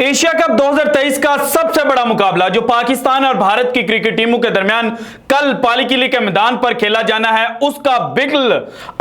Asia cup 2023 का सबसे बड़ा मुकाबला जो पाकिस्तान और भारत की क्रिकेट टीमों के दरमियान कल पाली किले के मैदान पर खेला जाना है, उसका बिगल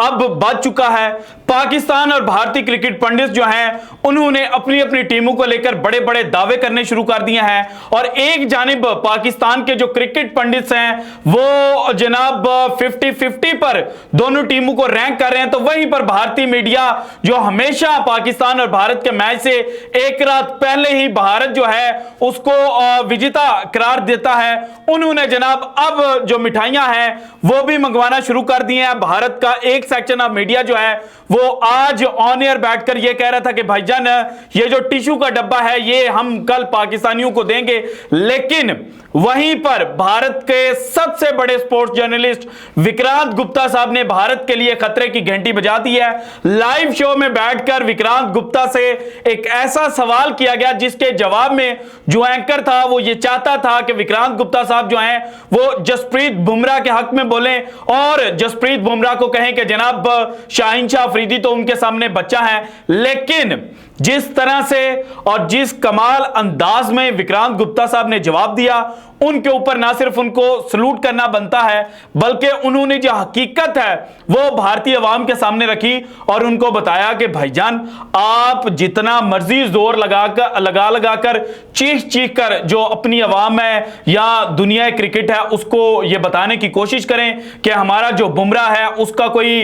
अब बज चुका है। पाकिस्तान और भारतीय क्रिकेट पंडित जो हैं उन्होंने अपनी अपनी टीमों को लेकर बड़े बड़े दावे करने शुरू कर दिए हैं और एक जानिब पाकिस्तान के जो क्रिकेट पंडित हैं वो जनाब 50-50 पर दोनों टीमों को रैंक कर रहे हैं, तो वहीं पर भारतीय मीडिया जो हमेशा पाकिस्तान और भारत के मैच से एक रात पहले ही भारत जो है उसको विजेता करार देता है, उन्होंने जनाब अब जो मिठाइयां हैं वो भी मंगवाना शुरू कर दिए हैं। भारत का एक सेक्शन ऑफ मीडिया जो है वो आज ऑन एयर बैठकर ये कह रहा था कि भाईजान ये जो टिश्यू का डब्बा है ये हम कल पाकिस्तानियों को देंगे, लेकिन वहीं पर भारत के सबसे बड़े स्पोर्ट्स जर्नलिस्ट विक्रांत गुप्ता साहब ने भारत के लिए खतरे की घंटी बजा दी है। लाइव शो में बैठकर विक्रांत गुप्ता से एक ऐसा सवाल किया गया जिसके जवाब में जो एंकर था वो ये चाहता था कि विक्रांत गुप्ता साहब जो हैं वो जसप्रीत बुमराह के हक में बोलें और जसप्रीत बुमराह को कहें कि जनाब शाहीन शाह अफरीदी तो उनके सामने बच्चा है, लेकिन जिस तरह से और जिस कमाल अंदाज में विक्रांत गुप्ता साहब ने जवाब दिया उनके ऊपर ना सिर्फ उनको सलूट करना बनता है बल्कि उन्होंने जो हकीकत है वो भारतीय अवाम के सामने रखी और उनको बताया कि भाईजान आप जितना मर्जी जोर लगा कर चीख कर जो अपनी अवाम है या दुनिया क्रिकेट है उसको ये बताने की कोशिश करें कि हमारा जो बुमराह है उसका कोई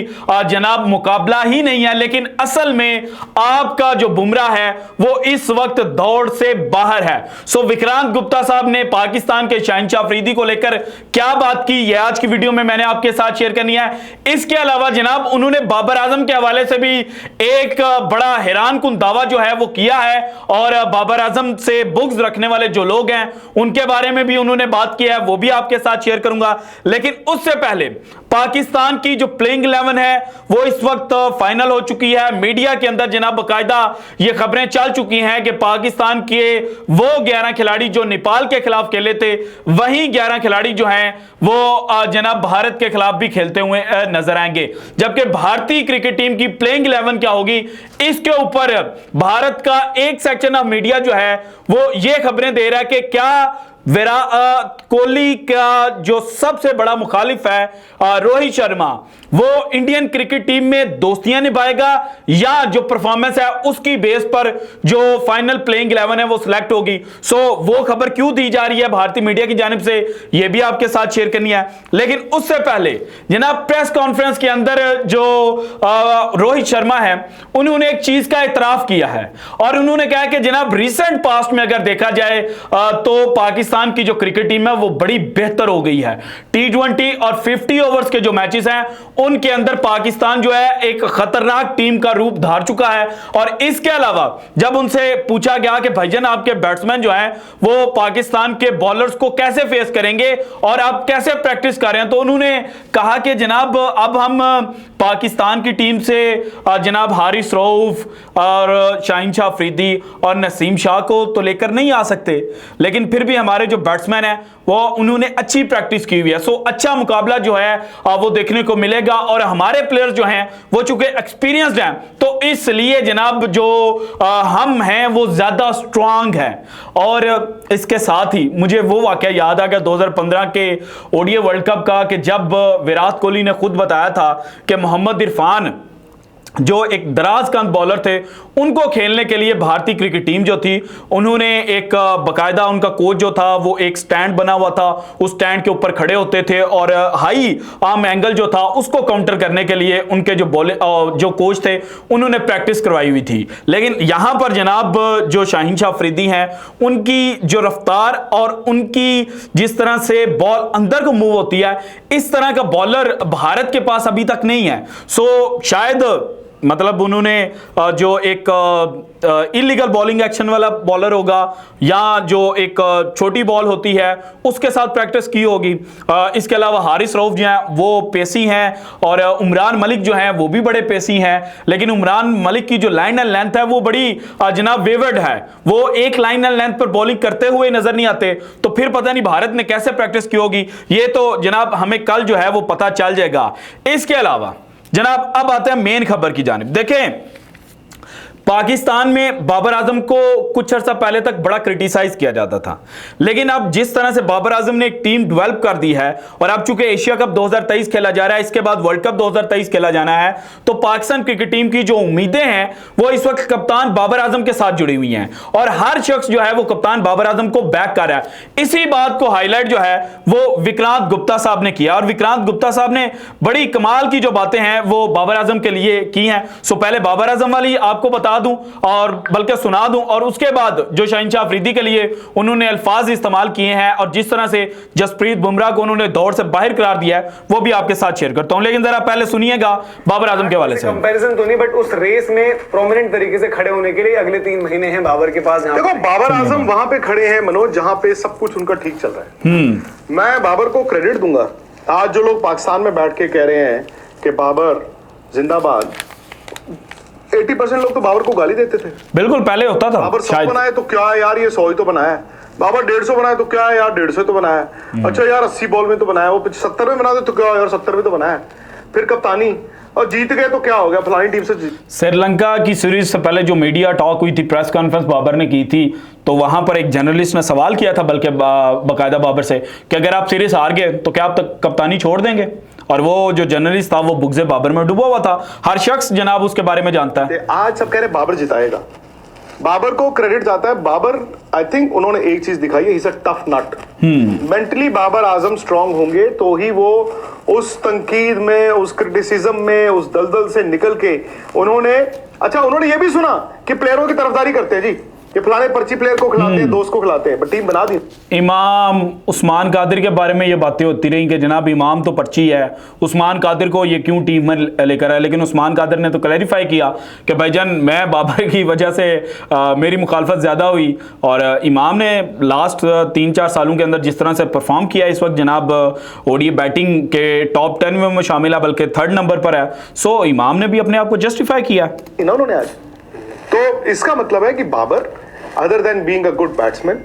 जनाब मुकाबला ही नहीं है, लेकिन असल में आपका जो बुमराह है वो इस वक्त दौड़ से बाहर है। सो विक्रांत गुप्ता साहब ने पाकिस्तान के शाहीन शाह अफरीदी को लेकर क्या बात की ये आज की वीडियो में मैंने आपके साथ शेयर करनी है। इसके अलावा जनाब उन्होंने बाबर आजम के हवाले से भी एक बड़ा हैरान कुन दावा जो है वो किया है और बाबर आजम से बुग्ज रखने वाले जो लोग हैं उनके बारे में भी उन्होंने बात की है, वो भी आपके साथ शेयर करूंगा। लेकिन उससे पहले पाकिस्तान की जो प्लेइंग 11 है वो इस वक्त फाइनल हो चुकी है। मीडिया के अंदर जनाब बकायदा ये खबरें चल चुकी हैं कि पाकिस्तान के वो 11 खिलाड़ी जो नेपाल के खिलाफ खेले थे वही 11 खिलाड़ी जो हैं वो जनाब भारत के खिलाफ भी खेलते हुए नजर आएंगे, जबकि भारतीय क्रिकेट टीम की प्लेइंग 11 क्या होगी इसके ऊपर भारत का एक सेक्शन ऑफ मीडिया जो है वो ये खबरें दे रहा है कि क्या विराट कोहली का जो सबसे बड़ा मुखालिफ है रोहित शर्मा वो इंडियन क्रिकेट टीम में दोस्तियां निभाएगा या जो परफॉर्मेंस है उसकी बेस पर जो फाइनल प्लेइंग 11 है वो सिलेक्ट होगी। सो वो खबर क्यों दी जा रही है भारतीय मीडिया की जानिब से ये भी आपके साथ शेयर करनी है। लेकिन उससे पहले जनाब प्रेस कॉन्फ्रेंस के अंदर जो रोहित शर्मा है उन्होंने एक चीज का इतराफ किया है और उन्होंने कहा कि जनाब रिसेंट पास्ट में अगर देखा जाए तो पाकिस्तान की जो क्रिकेट टीम है वो बड़ी बेहतर हो गई है। T20 और 50 ओवर्स के जो मैचेस हैं उनके अंदर पाकिस्तान जो है एक खतरनाक टीम का रूप धार चुका है। और इसके अलावा जब उनसे पूछा गया कि भाईजान आपके बैट्समैन जो हैं वो पाकिस्तान के बॉलर्स को कैसे फेस करेंगे और आप कैसे प्रैक्टिस कर रहे हैं, तो उन्होंने कहा कि जनाब अब हम पाकिस्तान की टीम से जनाब हारिस रऊफ और शाहीन शाह अफरीदी और नसीम शाह को तो लेकर नहीं आ सकते, लेकिन फिर भी हमारे जो बैट्समैन है वो उन्होंने अच्छी प्रैक्टिस की हुई है। सो अच्छा मुकाबला जो है वो देखने को मिलेगा और हमारे प्लेयर्स जो हैं वो चूंकि एक्सपीरियंस्ड हैं तो इसलिए जनाब जो हम हैं वो ज्यादा स्ट्रांग हैं। और इसके साथ ही मुझे वो वाकया याद आ गया 2015 के ओडीआई वर्ल्ड कप का कि जब विराट कोहली ने खुद बताया था कि मोहम्मद इरफान जो एक दराज कांत बॉलर थे उनको खेलने के लिए भारतीय क्रिकेट टीम जो थी उन्होंने एक बकायदा उनका कोच जो था वो एक स्टैंड बना हुआ था, उस स्टैंड के ऊपर खड़े होते थे और हाई आर्म एंगल जो था उसको काउंटर करने के लिए उनके जो कोच थे उन्होंने प्रैक्टिस करवाई हुई थी। लेकिन यहां पर जनाब जो शाहीन शाह अफरीदी हैं उनकी जो रफ्तार और उनकी जिस तरह से बॉल अंदर को मूव होती है इस तरह का बॉलर भारत के पास अभी तक नहीं है। सो शायद मतलब उन्होंने जो एक इलीगल बॉलिंग एक्शन वाला बॉलर होगा या जो एक छोटी बॉल होती है उसके साथ प्रैक्टिस की होगी। इसके अलावा हारिस रऊफ जो हैं वो पेसी हैं और उमरान मलिक जो हैं वो भी बड़े पेसी हैं, लेकिन उमरान मलिक की जो लाइन एंड लेंथ है वो बड़ी जनाब वेवर्ड है, वो एक लाइन एंड लेंथ पर बॉलिंग करते हुए नजर नहीं आते। तो फिर पता नहीं भारत ने कैसे प्रैक्टिस की होगी, ये तो जनाब हमें कल जो है वो पता चल जाएगा। इसके अलावा जनाब अब आते हैं मेन खबर की जानिब। देखें पाकिस्तान में बाबर आजम को कुछ अर्सा पहले तक बड़ा क्रिटिसाइज किया जाता था, लेकिन अब जिस तरह से बाबर आजम ने एक टीम डेवलप कर दी है और अब चूंकि एशिया कप 2023 खेला जा रहा है, इसके बाद वर्ल्ड कप 2023 खेला जाना है, तो पाकिस्तान क्रिकेट टीम की जो उम्मीदें हैं वो इस वक्त कप्तान बाबर आजम के साथ जुड़ी हुई हैं और हर शख्स जो है वो कप्तान बाबर आजम को बैक कर रहा है। इसी बात को हाईलाइट जो है वो विक्रांत गुप्ता साहब ने किया और विक्रांत गुप्ता साहब ने बड़ी कमाल की जो बातें हैं वो बाबर आजम के लिए की हैं। सो पहले बाबर आजम वाली आपको बता दूं और बल्कि सुना दूं और उसके बाद जो शहनशाह अफरीदी के लिए उन्होंने अल्फाज इस्तेमाल किए हैं और जिस तरह से जसप्रीत बुमराह को उन्होंने दौड़ से बाहर करार दिया है वो भी आपके साथ शेयर करता हूं। लेकिन जरा पहले सुनिएगा बाबर आजम के वाले से। कंपैरिजन तो नहीं, बट उस रेस में प्रोमिनेंट तरीके से खड़े होने के लिए अगले 3 महीने हैं बाबर के पास। देखो बाबर आजम वहां पे खड़े हैं मनोज जहां पे सब कुछ उनका ठीक चल रहा है। मैं बाबर को क्रेडिट दूंगा। आज जो लोग पाकिस्तान में बैठ के कह रहे हैं कि बाबर जिंदाबाद, 80% लोग तो बाबर को गाली देते थे। बिल्कुल पहले होता था। बाबर 100 बनाए तो क्या है यार, ये 100 ही तो बनाया है। बाबर 150 बनाए तो क्या है यार, 150 तो बनाया है। अच्छा यार 80 बॉल में तो बनाया, वो 70 में बना दे तो क्या यार, 70 में तो बनाया है। फिर कप्तानी और जीत गए तो क्या हो गया, फलानी टीम से श्रीलंका की सीरीज से पहले जो मीडिया टॉक हुई थी, प्रेस कॉन्फ्रेंस बाबर ने की थी, तो वहां पर एक जर्नलिस्ट ने सवाल किया था बल्कि बाकायदा बाबर से कि अगर आप सीरीज हार गए तो क्या आप तक कप्तानी छोड़ देंगे, और वो जो जर्नलिस्ट था वो बुग़्ज़े बाबर में डूबा हुआ था। हर शख्स जनाब उसके बारे में जानता है। आज सब कह रहे बाबर जिताएगा, बाबर को क्रेडिट जाता है। बाबर आई थिंक उन्होंने एक चीज दिखाई है, he is a tough nut. Mentally Babar Azam strong होंगे तो ही वो उस तंकीद में, उस क्रिटिसिज्म में, उस दलदल से निकल के उन्होंने ये भी सुना कि प्लेयरों की तरफदारी करते हैं जी, ये फलाने पर्ची प्लेयर को खिलाते हैं, दोस्त को खिलाते हैं, टीम बना दी। इमाम उस्मान कादिर के बारे में ये बातें होती रही कि जनाब इमाम तो पर्ची है, उस्मान कादिर को ये क्यों टीम में लेकर आए, लेकिन उस्मान कादिर ने तो क्लैरिफाई किया कि भाईजान मैं बाबर की वजह से मेरी मुखालफत ज़्यादा हुई और इमाम ने लास्ट 3-4 सालों के अंदर जिस तरह से परफॉर्म किया, इस वक्त जनाब ओडी बैटिंग के टॉप 10 में शामिल है, बल्कि 3rd नंबर पर है। सो इमाम ने भी अपने आप को जस्टिफाई किया इन्होंने आज। तो इसका मतलब है कि Babar other than being a good batsman,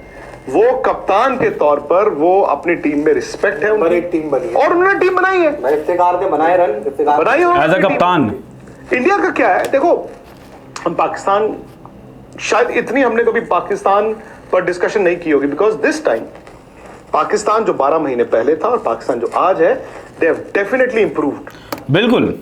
वो कप्तान के तौर पर वो अपनी टीम में रिस्पेक्ट है उनकी, एक टीम बनी और उन्होंने टीम बनाई है, इफ्तिखार से बनाए रन, बनाई एज अ कप्तान। इंडिया का क्या है, देखो हम पाकिस्तान, शायद इतनी हमने कभी पाकिस्तान पर डिस्कशन नहीं की होगी, बिकॉज दिस टाइम पाकिस्तान जो 12 महीने पहले था और पाकिस्तान जो आज है, दे हैव डेफिनेटली इंप्रूव्ड। बिल्कुल,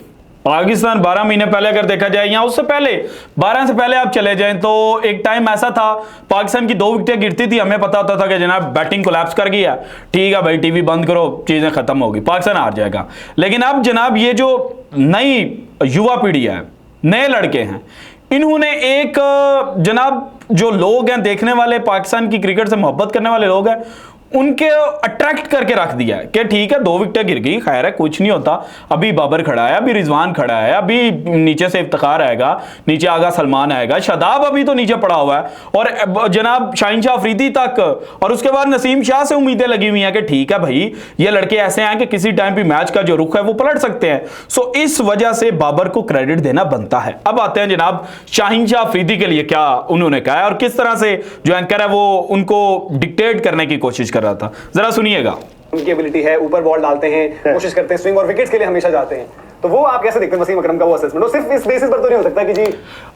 पाकिस्तान 12 महीने पहले अगर देखा जाए या उससे पहले 12 से पहले आप चले जाएं तो एक टाइम ऐसा था पाकिस्तान की 2 विकेटें गिरती थी, हमें पता होता था कि जनाब बैटिंग कोलैप्स कर गया, ठीक है भाई टीवी बंद करो, चीजें खत्म होगी, पाकिस्तान हार जाएगा। लेकिन अब जनाब ये जो नई युवा पीढ़ी है, नए लड़के हैं, इन्होंने एक जनाब जो लोग हैं देखने वाले, पाकिस्तान की क्रिकेट से मोहब्बत करने वाले लोग हैं, उनके अट्रैक्ट करके रख दिया है कि ठीक है 2 विकेटें गिर गई, खैर है कुछ नहीं होता, अभी बाबर खड़ा है, अभी रिजवान खड़ा है, अभी नीचे से इफ्तिखार आएगा, नीचे आगा सलमान आएगा, शादाब अभी तो नीचे पड़ा हुआ है, और जनाब शहनशाह अफरीदी तक, और उसके बाद नसीम शाह से उम्मीदें लगी हुई हैं कि ठीक है भाई ये लड़के ऐसे हैं कि किसी टाइम भी मैच का जो रुख है वो पलट सकते हैं। सो इस वजह से बाबर को क्रेडिट देना बनता है। अब आते हैं जनाब शहनशाह अफरीदी के लिए क्या उन्होंने कहा है और किस तरह से जो एंकर है वो उनको डिक्टेट करने की कोशिश रहा था, जरा सुनिएगा। उनकी एबिलिटी है, ऊपर बॉल डालते हैं, कोशिश करते हैं, स्विंग और विकेट्स के लिए हमेशा जाते हैं, तो वो आप कैसे देखते हैं वसीम अकरम का वो असेसमेंट? और सिर्फ इस बेसिस पर तो नहीं हो सकता कि जी।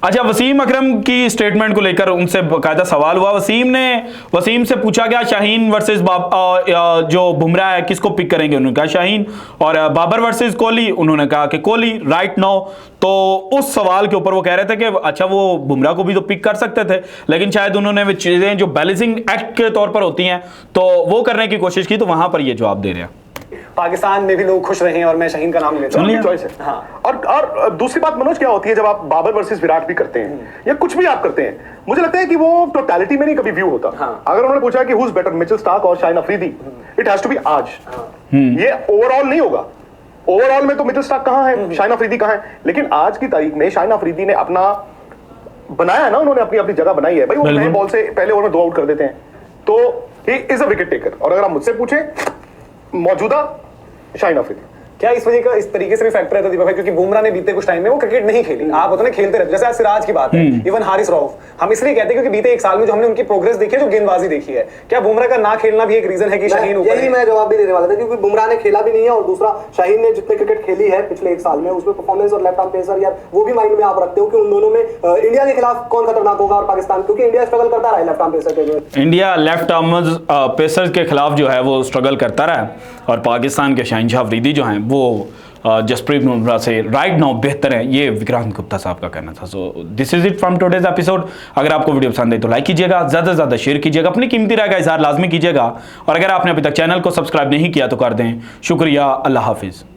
अच्छा, वसीम अकरम की स्टेटमेंट को लेकर उनसे बाकायदा सवाल हुआ। वसीम से पूछा गया शाहीन वर्सेस जो बुमराह है किसको पिक करेंगे, उन्होंने कहा शाहीन, और बाबर वर्सेस कोहली, उन्होंने कहा कि कोहली राइट नाउ। तो उस सवाल के ऊपर वो कह रहे थे कि अच्छा वो बुमराह को भी तो पिक कर सकते थे, लेकिन शायद उन्होंने चीजें जो बैलेंसिंग एक्ट के तौर पर होती हैं तो वो करने की कोशिश की, तो वहां पर ये जवाब दे रहे हैं। पाकिस्तान में भी लोग खुश रहे हैं और मैं शाहीन का नाम लेता हूं, चॉइस है। हाँ। और दूसरी बात मनोज क्या होती है, जब आप बाबर वर्सेस विराट भी करते हैं या कुछ भी आप करते हैं, मुझे लगता है कि वो टोटलिटी में नहीं कभी व्यू होता। हाँ। अगर उन्होंने पूछा कि who is better, Mitchell Starc और Shaheen Afridi, it has to be आज। ये ओवरऑल नहीं होगा, ओवरऑल में तो मिचेल स्टार्क कहां है, शाहीन अफरीदी कहां है, लेकिन आज की तारीख में शाहीन अफरीदी ने अपना बनाया ना, उन्होंने अपनी अपनी जगह बनाई है भाई। वो नए बॉल से पहले ओवर में 2 आउट कर देते हैं, तो ही इज अ विकेट टेकर। और अगर आप मुझसे पूछें मौजूदा शाहीन अफरीदी, क्या इस वजह का इस तरीके से भी फैक्टर है दीपक भाई, क्योंकि बुमराह ने बीते कुछ टाइम में वो क्रिकेट नहीं खेली, आप होते ना खेलते रहते, जैसे आज सिराज की बात है, इवन हारिस रऊफ, हम इसलिए कहते हैं क्योंकि बीते एक साल में जो हमने उनकी प्रोग्रेस देखी है, जो गेंदबाजी देखी है, क्या बुमराह का ना खेलना भी एक रीजन है कि शाहीन ऊपर यही मैं जवाब भी देने वाला था, क्योंकि बुमराह ने खेला भी नहीं है और दूसरा शाहीन ने जितने क्रिकेट खेली है पिछले एक साल में उसमें परफॉर्मेंस और लेफ्ट आर्म पेसर यार वो भी माइंड में आप रखते हो कि उन दोनों में इंडिया के खिलाफ कौन खतरनाक होगा और पाकिस्तान, क्योंकि इंडिया स्ट्रगल करता रहा है लेफ्ट आर्म पेसर के। इंडिया लेफ्ट आर्मर्स पेसर के खिलाफ जो है वो स्ट्रगल करता रहा है और पाकिस्तान के शहनशाह अफरीदी जो हैं वो जसप्रीत बुमराह से राइट नाउ बेहतर है, ये विक्रांत गुप्ता साहब का कहना था। So this is it from today's episode. अगर आपको वीडियो पसंद आई तो लाइक कीजिएगा, ज़्यादा से ज़्यादा शेयर कीजिएगा, अपनी कीमती राय का इजहार लाजमी कीजिएगा और अगर आपने अभी तक चैनल को सब्सक्राइब नहीं किया तो कर दें। शुक्रिया, अल्लाह हाफिज़।